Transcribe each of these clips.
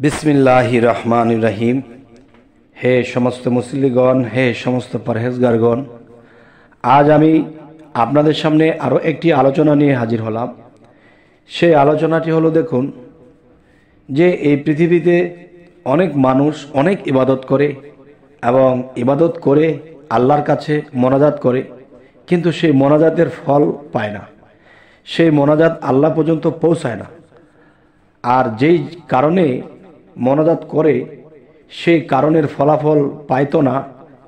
बिस्मिल्लाहिर रहमानिर रहीम। हे समस्त मुसल्लिगण, हे समस्त परहेजगारगण, आज आमी आपनादेर सामने आरो एकटी आलोचना निये हाजिर हलाम। सेई आलोचनाटी हलो, देखुन जे एई पृथिवीते अनेक मानुष अनेक इबादत करे एबं इबादत करे आल्लाहर काछे मोनाजात करे, किन्तु सेई मोनाजातेर फल पाय ना, सेई मोनाजात आल्लाह पर्यन्त पौঁছায় ना। আর যেই কারণে মোনাজাত করে সেই কারণের ফলাফল পাইতো না,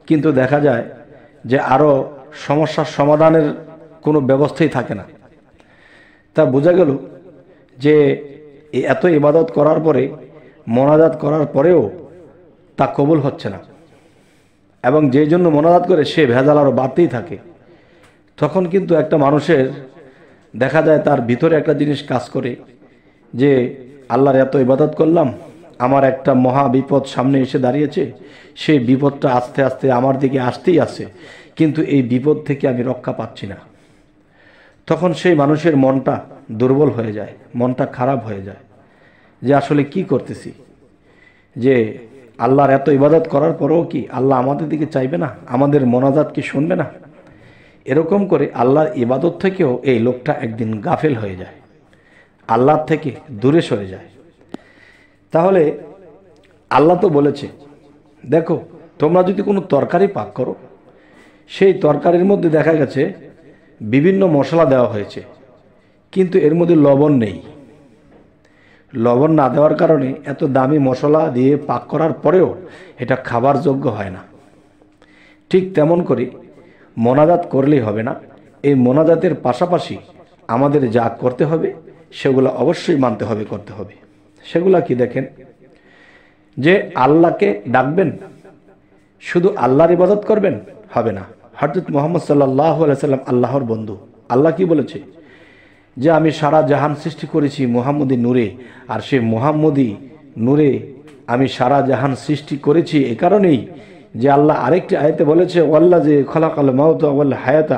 কিন্তু দেখা যায় যে আরও সমস্যার সমাধানের কোনো ব্যবস্থাই থাকে না। তা বোঝা গেল যে এত ইবাদত করার পরে, মোনাজাত করার পরেও তা কবুল হচ্ছে না, এবং যেই জন্য মোনাজাত করে সে ভেজাল আরও বাড়তেই থাকে। তখন কিন্তু একটা মানুষের দেখা যায় তার ভিতরে একটা জিনিস কাজ করে যে আল্লাহর এত ইবাদত করলাম, আমার একটা মহা বিপদ সামনে এসে দাঁড়িয়েছে, সেই বিপদটা আস্তে আস্তে আমার দিকে আসতেই আছে, কিন্তু এই বিপদ থেকে আমি রক্ষা পাচ্ছি না। তখন সেই মানুষের মনটা দুর্বল হয়ে যায়, মনটা খারাপ হয়ে যায় যে আসলে কি করতেছি, যে আল্লাহর এত ইবাদত করার পরেও কি আল্লাহ আমাদের দিকে চাইবে না, আমাদের মোনাজাত কি শুনবে না। এরকম করে আল্লাহর ইবাদত থেকেও এই লোকটা একদিন গাফেল হয়ে যায়, আল্লাহর থেকে দূরে সরে যায়। তাহলে আল্লাহ তো বলেছে, দেখো তোমরা যদি কোনো তরকারি পাক করো, সেই তরকারির মধ্যে দেখা গেছে বিভিন্ন মশলা দেওয়া হয়েছে, কিন্তু এর মধ্যে লবণ নেই। লবণ না দেওয়ার কারণে এত দামি মশলা দিয়ে পাক করার পরেও এটা খাবার যোগ্য হয় না। ঠিক তেমন করে মোনাজাত করলেই হবে না, এই মোনাজাতের পাশাপাশি আমাদের যা করতে হবে সেগুলো অবশ্যই মানতে হবে, করতে হবে। সেগুলা কি দেখেন, যে আল্লাহকে ডাকবেন, শুধু আল্লাহর ইবাদত করবেন হবে না। হযরত মুহাম্মদ সাল্লাল্লাহু আলাইহি সাল্লাম আল্লাহর বন্ধু। আল্লাহ কি বলেছে, যে আমি সারা জাহান সৃষ্টি করেছি মুহাম্মদী নূরে, আর সেই মুহাম্মদী নূরে আমি সারা জাহান সৃষ্টি করেছি এই কারণেই যে আল্লাহ আরেকটি আয়াতে বলেছে, ওয়াল্লাযী খালাকাল মাউতা ওয়াল হায়াতা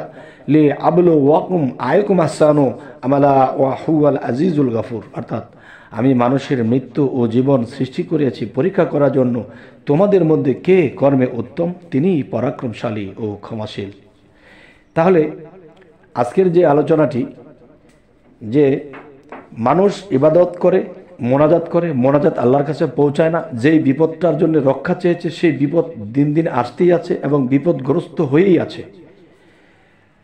লিয়াবলুওয়াকুম আইয়ুকুম আহসানু আমালা ওয়া হুয়াল আজিজুল গফুর। অর্থাৎ আমি মানুষের মৃত্যু ও জীবন সৃষ্টি করেছি পরীক্ষা করার জন্য, তোমাদের মধ্যে কে কর্মে উত্তম, তিনিই পরাক্রমশালী ও ক্ষমাশীল। তাহলে আজকের যে আলোচনাটি, যে মানুষ ইবাদত করে, মোনাজাত করে, মোনাজাত আল্লাহর কাছে পৌঁছায় না, যেই বিপদটার জন্য রক্ষা চেয়েছে সেই বিপদ দিন দিন আসতেই আছে এবং বিপদগ্রস্ত হয়েই আছে।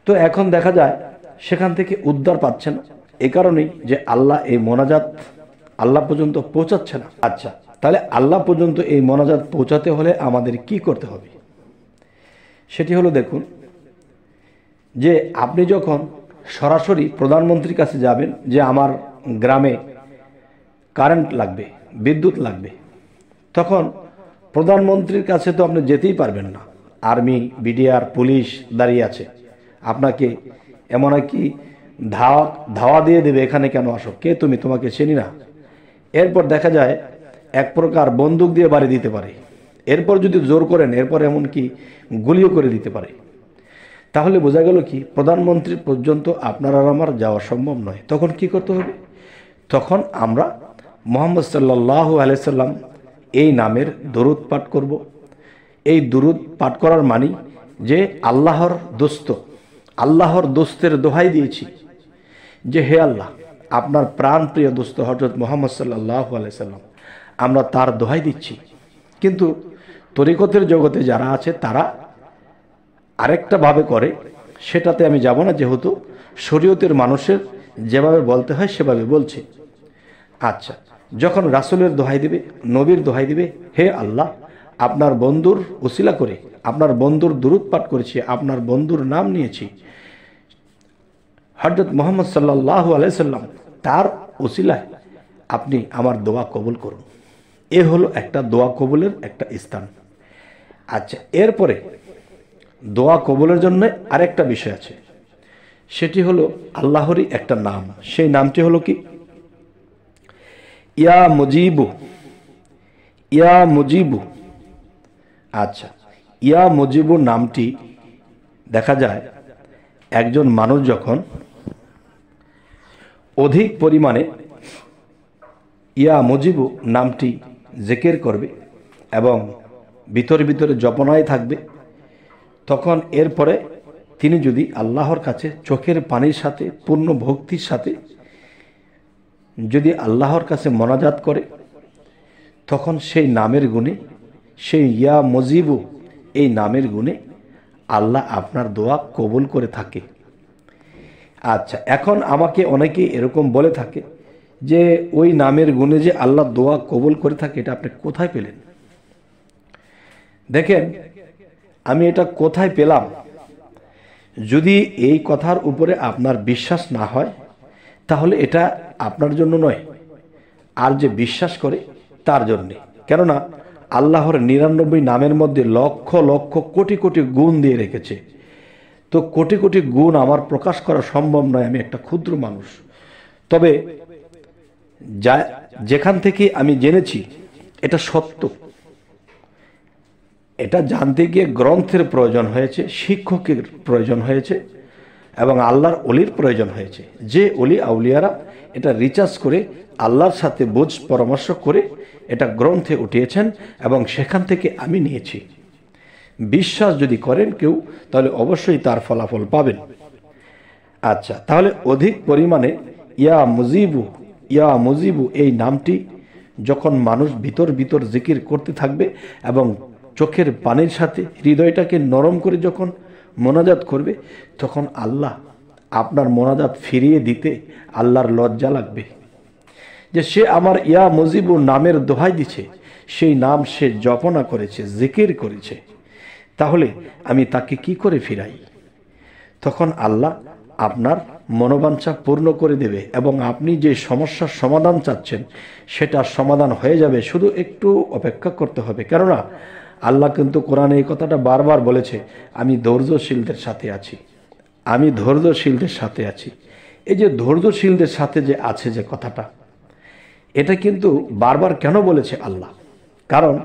তো এখন দেখা যায় সেখান থেকে উদ্ধার পাচ্ছে না, এ কারণেই যে আল্লাহ এই মোনাজাত আল্লাহ পর্যন্ত পৌঁছাচ্ছে না। আচ্ছা, তাহলে আল্লাহ পর্যন্ত এই মোনাজাত পৌঁছাতে হলে আমাদের কি করতে হবে? সেটি হলো, দেখুন যে আপনি যখন সরাসরি প্রধানমন্ত্রীর কাছে যাবেন যে আমার গ্রামে কারেন্ট লাগবে, বিদ্যুৎ লাগবে, তখন প্রধানমন্ত্রীর কাছে তো আপনি যেতেই পারবেন না। আর্মি, বিডিআর, পুলিশ দাঁড়িয়ে আছে, আপনাকে এমন কি ধাওয়া দিয়ে দেবে, এখানে কেন আসো, কে তুমি, তোমাকে চিনি না। এরপর দেখা যায় এক প্রকার বন্দুক দিয়ে বাড়ি দিতে পারে, এরপর যদি জোর করেন এরপর এমন কি গুলিও করে দিতে পারে। তাহলে বোঝা গেল কি, প্রধানমন্ত্রী পর্যন্ত আপনার আর আমার যাওয়া সম্ভব নয়। তখন কি করতে হবে? তখন আমরা মুহাম্মদ সাল্লাল্লাহু আলাইহি সাল্লাম এই নামের দরুদ পাঠ করব। এই দরুদ পাঠ করার মানে যে আল্লাহর দোস্ত, আল্লাহর দোস্তের দোহাই দিয়েছি যে হে আল্লাহ, আপনার প্রাণ প্রিয় দোস্ত হযরত মুহাম্মদ সাল্লাল্লাহু আলাইহি সাল্লাম, আমরা তার দোহাই দিচ্ছি। কিন্তু তরিকতের জগতে যারা আছে তারা আরেকটা ভাবে করে, সেটাতে আমি যাব না, যেহেতু শরীয়তের মানুষের যেভাবে বলতে হয় সেভাবে বলছে। আচ্ছা, যখন রাসূলের দোহাই দিবে, নবীর দোহাই দিবে, হে আল্লাহ, আপনার বন্ধুর উসিলা করে আপনার বন্ধুর দরুদ পাঠ করেছি, আপনার বন্ধুর নাম নিয়েছি, হযরত মুহাম্মদ সাল্লাল্লাহু আলাইহি সাল্লাম, তার উসিলায় আপনি আমার দোয়া কবুল করুন। এ হলো একটা দোয়া কবুলের একটা স্থান। আচ্ছা, এরপরে দোয়া কবুলের জন্য আরেকটা বিষয় আছে, সেটি হলো আল্লাহরই একটা নাম। সেই নামটি হলো কি, ইয়া মুজিবু, ইয়া মুজিবু। আচ্ছা, ইয়া মুজিবু নামটি দেখা যায় একজন মানুষ যখন অধিক পরিমাণে ইয়া মুজিবু নামটি জিকির করবে এবং ভিতরে ভিতরে জপনায় থাকবে, তখন এরপরে তিনি যদি আল্লাহর কাছে চোখের পানির সাথে পূর্ণ ভক্তির সাথে যদি আল্লাহর কাছে মোনাজাত করে, তখন সেই নামের গুণে, সেই ইয়া মুজিবু এই নামের গুণে আল্লাহ আপনার দোয়া কবুল করে থাকে। আচ্ছা, এখন আমাকে অনেকে এরকম বলে থাকে যে ওই নামের গুণে যে আল্লাহ দোয়া কবুল করে থাকে, এটা আপনি কোথায় পেলেন? দেখেন, আমি এটা কোথায় পেলাম, যদি এই কথার উপরে আপনার বিশ্বাস না হয় তাহলে এটা আপনার জন্য নয়, আর যে বিশ্বাস করে তার জন্যে। কেননা আল্লাহর 99 নামের মধ্যে লক্ষ লক্ষ কোটি কোটি গুণ দিয়ে রেখেছে। তো কোটি কোটি গুণ আমার প্রকাশ করা সম্ভব নয়, আমি একটা ক্ষুদ্র মানুষ। তবে যেখান থেকে আমি জেনেছি এটা সত্য, এটা জানতে গিয়ে গ্রন্থের প্রয়োজন হয়েছে, শিক্ষকের প্রয়োজন হয়েছে এবং আল্লাহর অলির প্রয়োজন হয়েছে। যে অলি আউলিয়ারা এটা রিসার্চ করে আল্লাহর সাথে বোঝ পরামর্শ করে এটা গ্রন্থে উঠিয়েছেন এবং সেখান থেকে আমি নিয়েছি। বিশ্বাস যদি করেন কেউ, তাহলে অবশ্যই তার ফলাফল পাবেন। আচ্ছা, তাহলে অধিক পরিমাণে ইয়া মুজিবু এই নামটি যখন মানুষ ভিতর ভিতর জিকির করতে থাকবে এবং চোখের পানির সাথে হৃদয়টাকে নরম করে যখন মোনাজাত করবে, তখন আল্লাহ আপনার মোনাজাত ফিরিয়ে দিতে আল্লাহর লজ্জা লাগবে যে সে আমার ইয়া মুজিবু নামের দোহাই দিছে, সেই নাম সে জপনা করেছে, জিকির করেছে, তাহলে আমি তাকে কি করে ফিরাই? তখন আল্লাহ আপনার মনোবাঞ্ছা পূর্ণ করে দেবে এবং আপনি যে সমস্যার সমাধান চাচ্ছেন সেটার সমাধান হয়ে যাবে। শুধু একটু অপেক্ষা করতে হবে। কেননা আল্লাহ কিন্তু কোরআনে এই কথাটা বারবার বলেছে, আমি ধৈর্যশীলদের সাথে আছি, আমি ধৈর্যশীলদের সাথে আছি। এই যে ধৈর্যশীলদের সাথে যে আছে যে কথাটা, এটা কিন্তু বারবার কেন বলেছে আল্লাহ? কারণ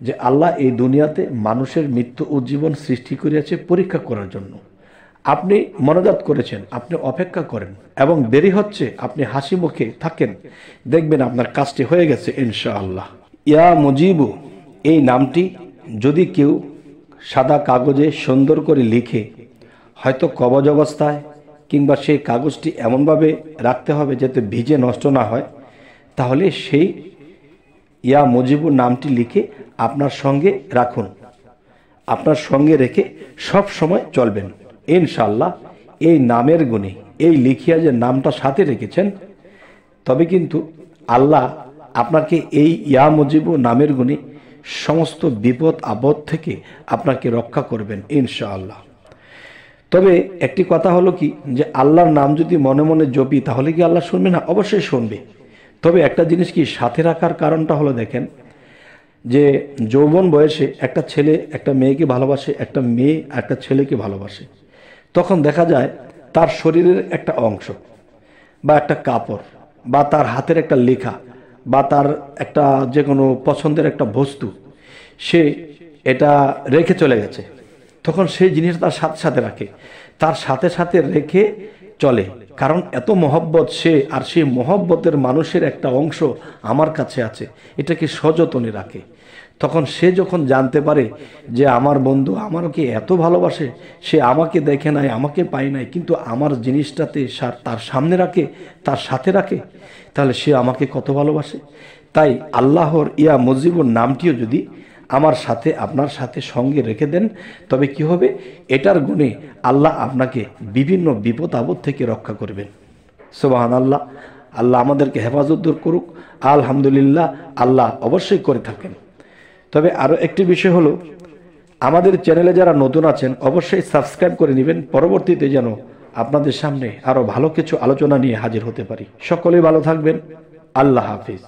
যে আল্লাহ এই দুনিয়াতে মানুষের মৃত্যু ও জীবন সৃষ্টি করিয়াছে পরীক্ষা করার জন্য। আপনি মোনাজাত করেছেন, আপনি অপেক্ষা করেন এবং দেরি হচ্ছে, আপনি হাসি মুখে থাকেন, দেখবেন আপনার কাজটি হয়ে গেছে ইনশাআল্লাহ। ইয়া মুজিবু এই নামটি যদি কেউ সাদা কাগজে সুন্দর করে লিখে, হয়তো কবজ অবস্থায়, কিংবা সেই কাগজটি এমনভাবে রাখতে হবে যাতে ভিজে নষ্ট না হয়, তাহলে সেই ইয়া মুজিবু নামটি লিখে আপনার সঙ্গে রাখুন, আপনার সঙ্গে রেখে সব সময় চলবেন ইনশাআল্লাহ। এই নামের গুণে এই লিখিয়া যে নামটা সাথে রেখেছেন, তবে কিন্তু আল্লাহ আপনাকে এই ইয়া মুজিবু নামের গুণে সমস্ত বিপদ আপদ থেকে আপনাকে রক্ষা করবেন ইনশাআল্লাহ। তবে একটি কথা হলো কি, যে আল্লাহর নাম যদি মনে মনে জপি তাহলে কি আল্লাহ শুনবে না? অবশ্যই শুনবে। তবে একটা জিনিস কি সাথে রাখার কারণটা হলো, দেখেন যে যৌবন বয়সে একটা ছেলে একটা মেয়েকে ভালোবাসে, একটা মেয়ে একটা ছেলেকে ভালোবাসে, তখন দেখা যায় তার শরীরের একটা অংশ বা একটা কাপড় বা তার হাতের একটা লেখা বা তার একটা যে কোনো পছন্দের একটা বস্তু সে এটা রেখে চলে গেছে, তখন সেই জিনিস তার সাথে সাথে রাখে, তার সাথে সাথে রেখে চলে। কারণ এত মহব্বত সে, আর সেই মহব্বতের মানুষের একটা অংশ আমার কাছে আছে, এটাকে সযতনে রাখে। তখন সে যখন জানতে পারে যে আমার বন্ধু আমাকে এত ভালোবাসে, সে আমাকে দেখে নাই, আমাকে পায় নাই, কিন্তু আমার জিনিসটাতে তার সামনে রাখে, তার সাথে রাখে, তাহলে সে আমাকে কত ভালোবাসে। তাই আল্লাহর ইয়া মুজিবুর নামটিও যদি আমার সাথে আপনার সাথে সঙ্গে রেখে দেন, তবে কি হবে, এটার গুণে আল্লাহ আপনাকে বিভিন্ন বিপদ আপদ থেকে রক্ষা করবেন। সুবহানাল্লাহ। আল্লাহ আমাদেরকে হেফাজত দূর করুক। আলহামদুলিল্লাহ, আল্লাহ অবশ্যই করে থাকেন। তবে আরও একটি বিষয় হলো, আমাদের চ্যানেলে যারা নতুন আছেন অবশ্যই সাবস্ক্রাইব করে নেবেন, পরবর্তীতে যেন আপনাদের সামনে আরও ভালো কিছু আলোচনা নিয়ে হাজির হতে পারি। সকলেই ভালো থাকবেন। আল্লাহ হাফিজ।